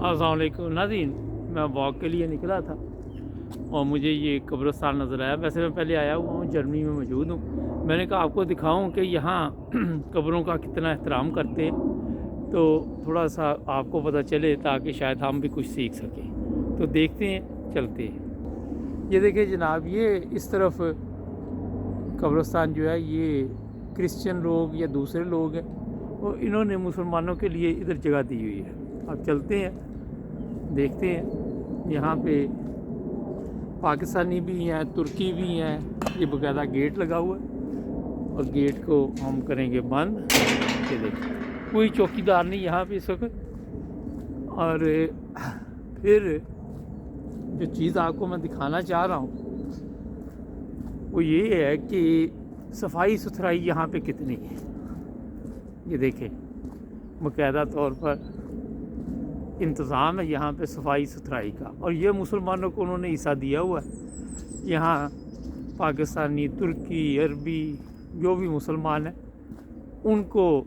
अस्सलाम वालेकुम नाज़रीन, मैं वॉक के लिए निकला था और मुझे ये कब्रिस्तान नज़र आया। वैसे मैं पहले आया हुआ हूँ, जर्मनी में मौजूद हूँ। मैंने कहा आपको दिखाऊं कि यहाँ कब्रों का कितना एहतराम करते हैं, तो थोड़ा सा आपको पता चले ताकि शायद हम भी कुछ सीख सकें। तो देखते हैं, चलते हैं। ये देखिए जनाब, ये इस तरफ कब्रिस्तान जो है ये क्रिश्चियन लोग या दूसरे लोग हैं, और इन्होंने मुसलमानों के लिए इधर जगह दी हुई है। अब चलते हैं, देखते हैं। यहाँ पे पाकिस्तानी भी हैं, तुर्की भी हैं। ये बाकायदा गेट लगा हुआ है और गेट को हम करेंगे बंद। ये देखिए कोई चौकीदार नहीं यहाँ पे इस वक्त। और फिर जो चीज़ आपको मैं दिखाना चाह रहा हूँ वो ये है कि सफाई सुथराई यहाँ पे कितनी है। ये देखें, बाकायदा तौर पर इंतज़ाम है यहाँ पे सफाई सुथराई का। और ये मुसलमानों को उन्होंने हिस्सा दिया हुआ है। यहाँ पाकिस्तानी, तुर्की, अरबी जो भी मुसलमान हैं उनको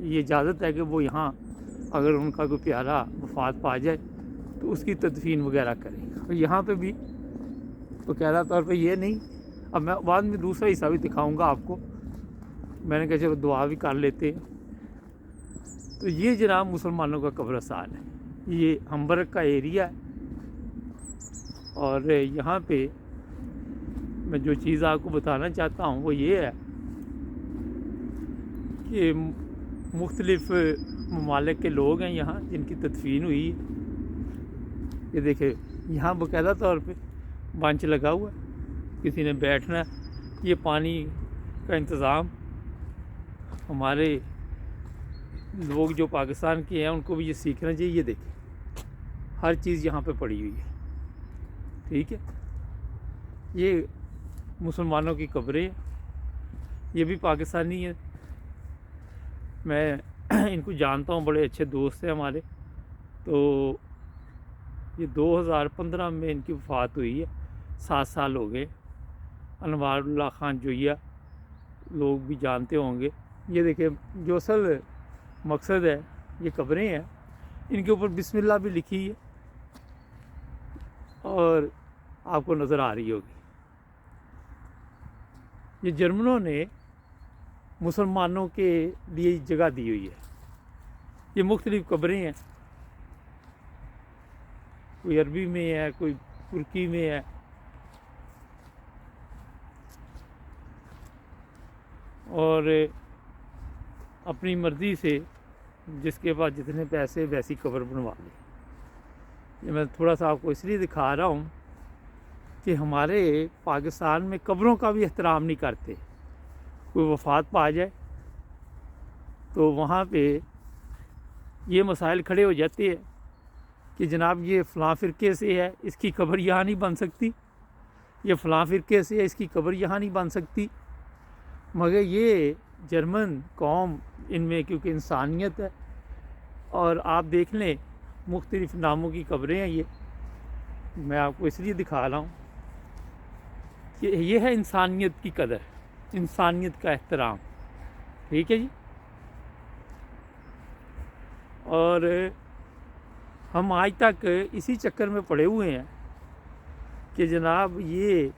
ये इजाज़त है कि वो यहाँ अगर उनका कोई प्यारा वफात पा जाए तो उसकी तदफीन वगैरह करें। और यहाँ पे भी बाकायदा तौर पे ये नहीं, अब मैं बाद में दूसरा हिस्सा भी दिखाऊंगा आपको। मैंने कहा चलो दुआ भी कर लेते हैं। तो ये जनाब मुसलमानों का कब्रिस्तान है, ये हम्बर्ग का एरिया है। और यहाँ पे मैं जो चीज़ आपको बताना चाहता हूँ वो ये है कि मुख्तलिफ़ ममालिक के लोग हैं यहाँ जिनकी तदफीन हुई है। ये देखे यहाँ बाकायदा तौर पे बेंच लगा हुआ है, किसी ने बैठना है। ये पानी का इंतज़ाम हमारे लोग जो पाकिस्तान के हैं उनको भी ये सीखना चाहिए। ये देखें हर चीज़ यहाँ पे पड़ी हुई है, ठीक है। ये मुसलमानों की कब्रें हैं, ये भी पाकिस्तानी है। मैं इनको जानता हूँ, बड़े अच्छे दोस्त हैं हमारे। तो ये 2015 में इनकी वफ़ात हुई है, 7 साल हो गए। अनवारुल्लाह खान जोइया लोग भी जानते होंगे। ये देखिए जो असल मकसद है, ये कब्रें हैं, इनके ऊपर बिस्मिल्लाह भी लिखी है और आपको नज़र आ रही होगी। ये जर्मनों ने मुसलमानों के लिए जगह दी हुई है। ये मुख्तलिफ़ कब्रें हैं, कोई अरबी में है, कोई तुर्की में है। और अपनी मर्ज़ी से जिसके पास जितने पैसे वैसी कब्र बनवा ली। ये मैं थोड़ा सा आपको इसलिए दिखा रहा हूँ कि हमारे पाकिस्तान में कब्रों का भी एहतराम नहीं करते। कोई वफ़ात पा जाए तो वहाँ पे ये मसाइल खड़े हो जाते हैं कि जनाब ये फ़लाँ फ़िरके से है, इसकी कब्र यहाँ नहीं बन सकती। ये फ़लाँ फ़िरके से है, इसकी कब्र यहाँ नहीं बन सकती। मगर ये जर्मन कौम, इनमें क्योंकि इंसानियत है, और आप देख लें मुख्तलिफ़ नामों की कब्रें हैं। ये मैं आपको इसलिए दिखा रहा हूँ कि ये है इंसानियत की कदर, इंसानियत का एहतराम, ठीक है जी। और हम आज तक इसी चक्कर में पड़े हुए हैं कि जनाब ये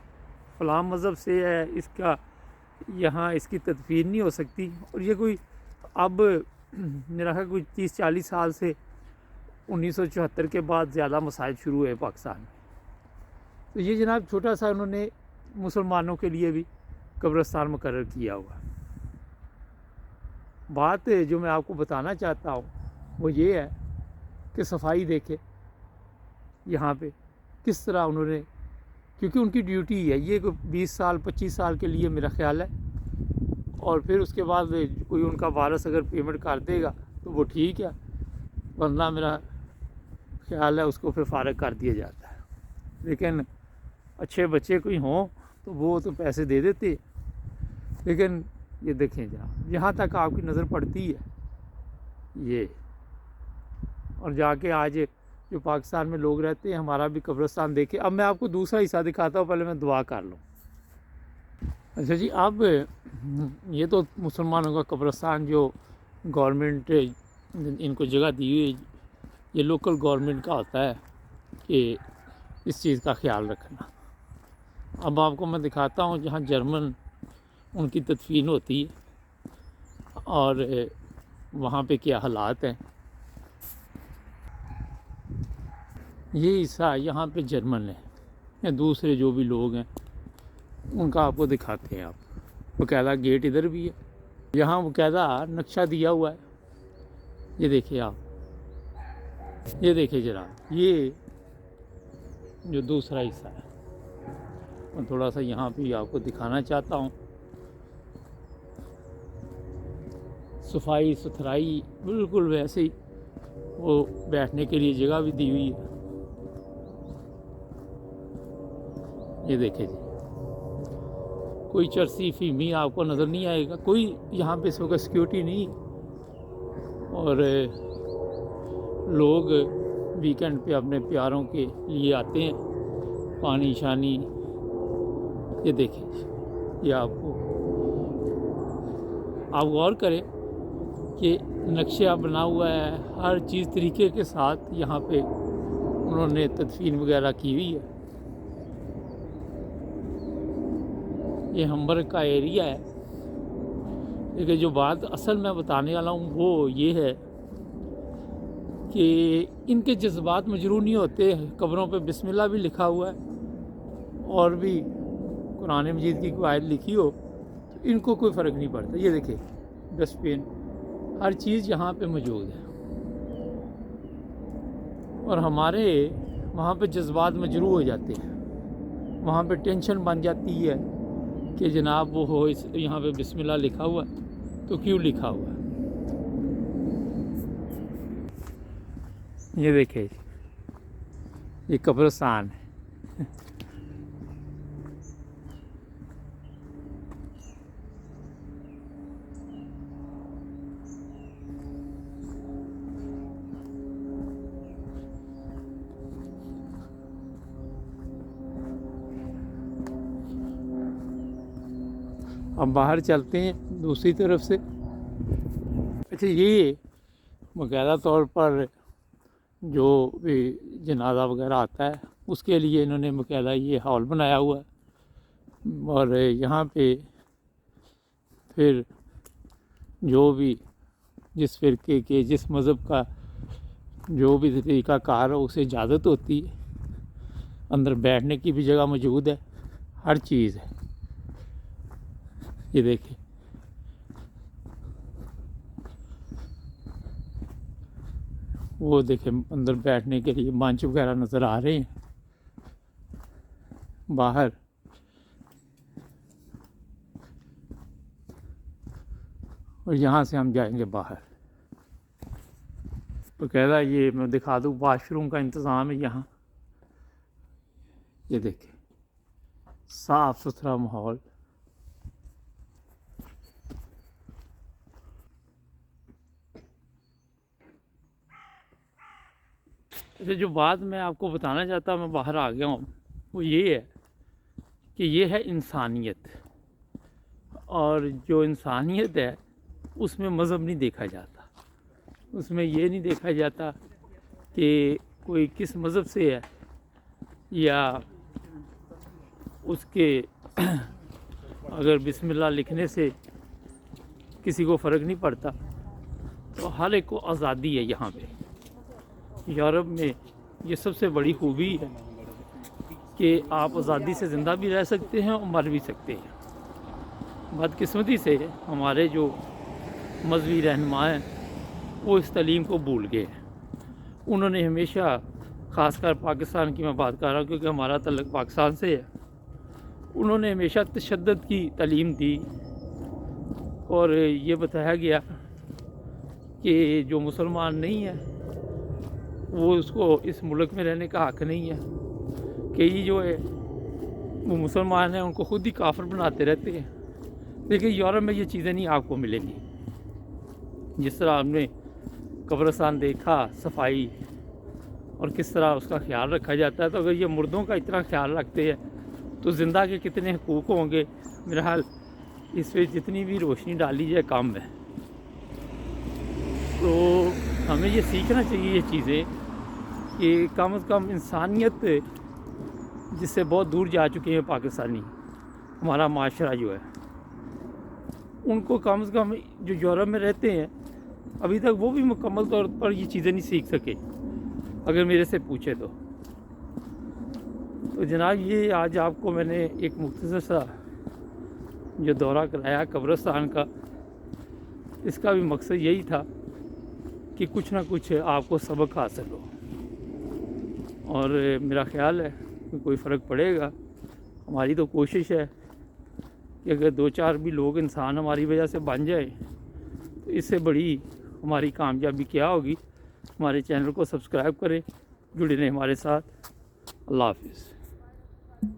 फ़लाँ मज़हब से है, इसका यहाँ इसकी तदफीन नहीं हो सकती। और ये कोई अब मेरा ख्याल कोई 30-40 साल से 1974 के बाद ज़्यादा मसाइल शुरू हुए पाकिस्तान में। तो ये जनाब छोटा सा उन्होंने मुसलमानों के लिए भी कब्रिस्तान मुकर्रर किया हुआ। बात जो मैं आपको बताना चाहता हूँ वो ये है कि सफाई देखे यहाँ पे किस तरह उन्होंने, क्योंकि उनकी ड्यूटी है। ये कोई 20 साल 25 साल के लिए मेरा ख्याल है, और फिर उसके बाद कोई उनका वारिस अगर पेमेंट कर देगा तो वो ठीक है, वरना मेरा ख्याल है उसको फिर फारग कर दिया जाता है। लेकिन अच्छे बच्चे कोई हों तो वो तो पैसे दे देते। लेकिन ये देखें जनाब, यहाँ तक आपकी नज़र पड़ती है ये। और जाके आज जो पाकिस्तान में लोग रहते हैं, हमारा भी कब्रिस्तान देखे। अब मैं आपको दूसरा हिस्सा दिखाता हूँ, पहले मैं दुआ कर लूँ। अच्छा जी, अब ये तो मुसलमानों का कब्रिस्तान जो गवर्नमेंट इनको जगह दी हुई یہ لوکل گورنمنٹ کا ہوتا ہے کہ اس چیز کا خیال رکھنا۔ اب آپ کو میں دکھاتا ہوں جہاں جرمن ان کی تدفین ہوتی ہے اور وہاں پہ کیا حالات ہیں۔ یہ حصہ یہاں پہ جرمن ہے یا دوسرے جو بھی لوگ ہیں ان کا آپ کو دکھاتے ہیں۔ آپ باقاعدہ گیٹ ادھر بھی ہے، یہاں باقاعدہ نقشہ دیا ہوا ہے۔ یہ دیکھیں آپ، یہ دیکھیں جناب، یہ جو دوسرا حصہ ہے میں تھوڑا سا یہاں پہ آپ کو دکھانا چاہتا ہوں۔ صفائی ستھرائی بالکل ویسے ہی، وہ بیٹھنے کے لیے جگہ بھی دی ہوئی ہے۔ یہ دیکھیں جی، کوئی چرسی فیمی آپ کو نظر نہیں آئے گا، کوئی یہاں پہ اس وقت سیکیورٹی نہیں ہے، اور لوگ ویکنڈ پہ اپنے پیاروں کے لیے آتے ہیں، پانی شانی۔ یہ دیکھیں جی، یہ آپ غور کریں کہ نقشہ بنا ہوا ہے، ہر چیز طریقے کے ساتھ یہاں پہ انہوں نے تدفین وغیرہ کی ہوئی ہے۔ یہ ہمبرگ کا ایریا ہے، لیکن جو بات اصل میں بتانے والا ہوں وہ یہ ہے کہ ان کے جذبات مجروح نہیں ہوتے۔ قبروں پہ بسم اللہ بھی لکھا ہوا ہے اور بھی قرآن مجید کی کوئی آیت لکھی ہو تو ان کو کوئی فرق نہیں پڑتا۔ یہ دیکھیں ڈسٹ بن، ہر چیز یہاں پہ موجود ہے، اور ہمارے وہاں پہ جذبات مجروح ہو جاتے ہیں، وہاں پہ ٹینشن بن جاتی ہے کہ جناب وہ ہو یہاں پہ بسم اللہ لکھا ہوا ہے تو کیوں لکھا ہوا ہے۔ یہ دیکھیں یہ قبرستان ہے۔ اب باہر چلتے ہیں دوسری طرف سے۔ اچھا، یہ باقاعدہ طور پر جو بھی جنازہ وغیرہ آتا ہے اس کے لیے انہوں نے باقاعدہ یہ ہال بنایا ہوا ہے، اور یہاں پہ پھر جو بھی جس فرقے کے جس مذہب کا جو بھی طریقہ کار ہو اسے اجازت ہوتی ہے، اندر بیٹھنے کی بھی جگہ موجود ہے، ہر چیز ہے۔ یہ دیکھیں وہ دیکھیں اندر بیٹھنے کے لیے بانچ وغیرہ نظر آ رہے ہیں باہر۔ اور یہاں سے ہم جائیں گے باہر۔ تو کہہ یہ میں دکھا دوں، واش روم کا انتظام ہے یہاں۔ یہ دیکھیں صاف ستھرا ماحول۔ جو بات میں آپ کو بتانا چاہتا ہوں، میں باہر آ گیا ہوں، وہ یہ ہے کہ یہ ہے انسانیت، اور جو انسانیت ہے اس میں مذہب نہیں دیکھا جاتا، اس میں یہ نہیں دیکھا جاتا کہ کوئی کس مذہب سے ہے یا اس کے اگر بسم اللہ لکھنے سے کسی کو فرق نہیں پڑتا۔ تو ہر ایک کو آزادی ہے یہاں پہ۔ یورپ میں یہ سب سے بڑی خوبی ہے کہ آپ آزادی سے زندہ بھی رہ سکتے ہیں اور مر بھی سکتے ہیں۔ بدقسمتی سے ہمارے جو مذہبی رہنما ہیں وہ اس تعلیم کو بھول گئے ہیں۔ انہوں نے ہمیشہ، خاص کر پاکستان کی میں بات کر رہا ہوں کیونکہ ہمارا تعلق پاکستان سے ہے، انہوں نے ہمیشہ تشدد کی تعلیم دی، اور یہ بتایا گیا کہ جو مسلمان نہیں ہے وہ اس کو اس ملک میں رہنے کا حق نہیں ہے، کہ یہ جو ہے وہ مسلمان ہیں ان کو خود ہی کافر بناتے رہتے ہیں۔ لیکن یورپ میں یہ چیزیں نہیں آپ کو ملیں گی۔ جس طرح آپ نے قبرستان دیکھا، صفائی اور کس طرح اس کا خیال رکھا جاتا ہے، تو اگر یہ مردوں کا اتنا خیال رکھتے ہیں تو زندہ کے کتنے حقوق ہوں گے۔ میرا حال اس پہ جتنی بھی روشنی ڈالی جائے کم ہے۔ تو ہمیں یہ سیکھنا چاہیے یہ چیزیں کہ کم از کم انسانیت جس سے بہت دور جا چکے ہیں پاکستانی، ہمارا معاشرہ جو ہے، ان کو کم از کم جو یورپ میں رہتے ہیں ابھی تک وہ بھی مکمل طور پر یہ چیزیں نہیں سیکھ سکے اگر میرے سے پوچھے تو جناب یہ آج آپ کو میں نے ایک مختصر سا جو دورہ کرایا قبرستان کا، اس کا بھی مقصد یہی تھا کہ کچھ نہ کچھ آپ کو سبق حاصل ہو، اور میرا خیال ہے کہ کوئی فرق پڑے گا۔ ہماری تو کوشش ہے کہ اگر 2-4 بھی لوگ انسان ہماری وجہ سے بن جائیں تو اس سے بڑی ہماری کامیابی کیا ہوگی۔ ہمارے چینل کو سبسکرائب کریں، جڑے رہیں ہمارے ساتھ۔ اللہ حافظ۔